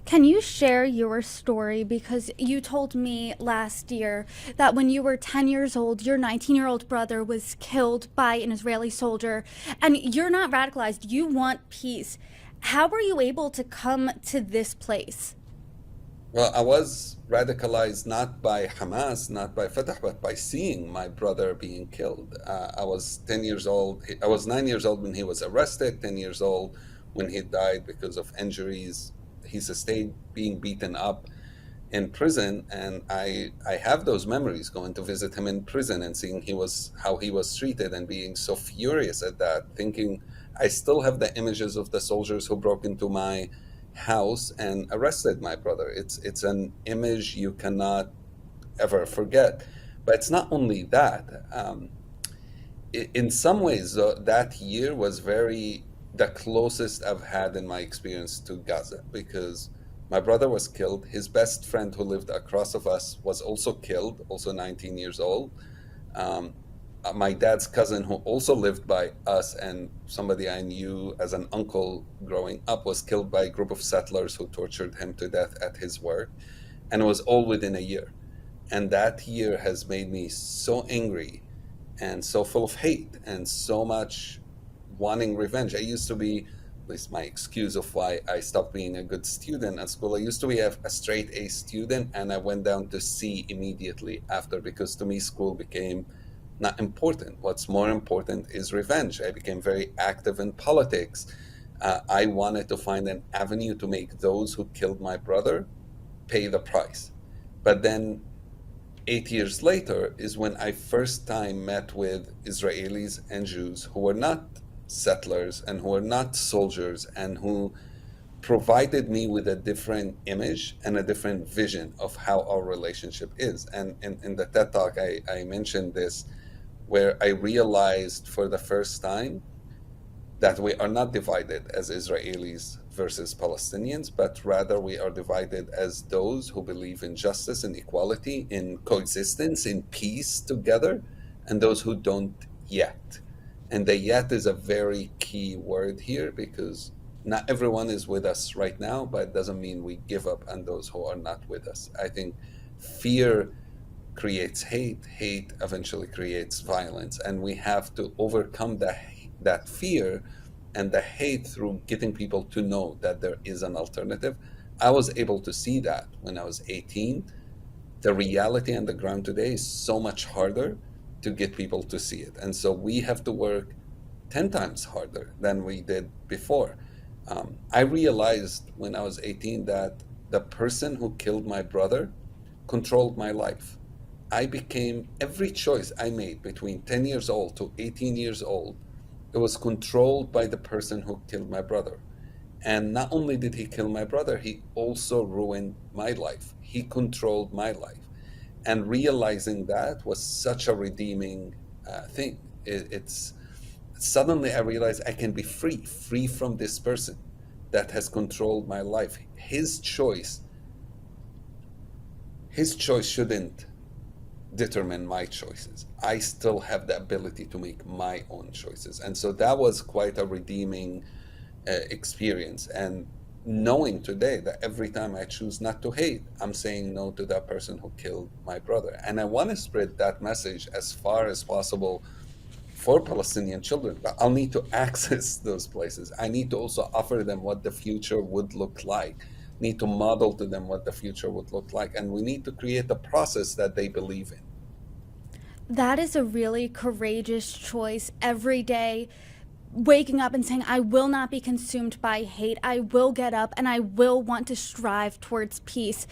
Can you share your story? Because you told me last year that when you were 10 years old, your 19-year-old brother was killed by an Israeli soldier, and you're not radicalized. You want peace. How were you able to come to this place? Well, I was radicalized not by Hamas, not by Fatah, but by seeing my brother being killed. I was 10 years old. I was 9 years old when he was arrested, 10 years old when he died because of injuries he sustained being beaten up in prison. And I have those memories going to visit him in prison and seeing how he was treated and being so furious at that, thinking I still have the images of the soldiers who broke into my house and arrested my brother. It's an image you cannot ever forget. But it's not only that. In some ways, that year was the closest I've had in my experience to Gaza because my brother was killed. His best friend who lived across of us was also killed, also 19 years old. Um, my dad's cousin, who also lived by us and somebody I knew as an uncle growing up, was killed by a group of settlers who tortured him to death at his work. And it was all within a year. And that year has made me so angry and so full of hate and so much wanting revenge. I used to be, at least my excuse of why I stopped being a good student at school, I used to be a straight A student and I went down to C immediately after because to me school became not important. What's more important is revenge. I became very active in politics. I wanted to find an avenue to make those who killed my brother pay the price. But then 8 years later is when I first time met with Israelis and Jews who were not settlers and who were not soldiers and who provided me with a different image and a different vision of how our relationship is. And in the TED Talk, I mentioned this, where I realized for the first time that we are not divided as Israelis versus Palestinians, but rather we are divided as those who believe in justice and equality, in coexistence, in peace together, and those who don't yet. And the yet is a very key word here because not everyone is with us right now, but it doesn't mean we give up on those who are not with us. I think fear creates hate, hate eventually creates violence, and we have to overcome that fear and the hate through getting people to know that there is an alternative. I was able to see that when I was 18. The reality on the ground today is so much harder to get people to see it. And so we have to work 10 times harder than we did before. I realized when I was 18 that the person who killed my brother controlled my life. I became, every choice I made between 10 years old to 18 years old, it was controlled by the person who killed my brother. And not only did he kill my brother, he also ruined my life. He controlled my life. And realizing that was such a redeeming thing. It's suddenly I realized I can be free from this person that has controlled my life. His choice shouldn't determine my choices. I still have the ability to make my own choices. And so that was quite a redeeming experience. And knowing today that every time I choose not to hate, I'm saying no to that person who killed my brother. And I want to spread that message as far as possible for Palestinian children, but I'll need to access those places. I need to also offer them what the future would look like, need to model to them what the future would look like, and we need to create a process that they believe in. That is a really courageous choice every day. Waking up and saying, I will not be consumed by hate. I will get up and I will want to strive towards peace.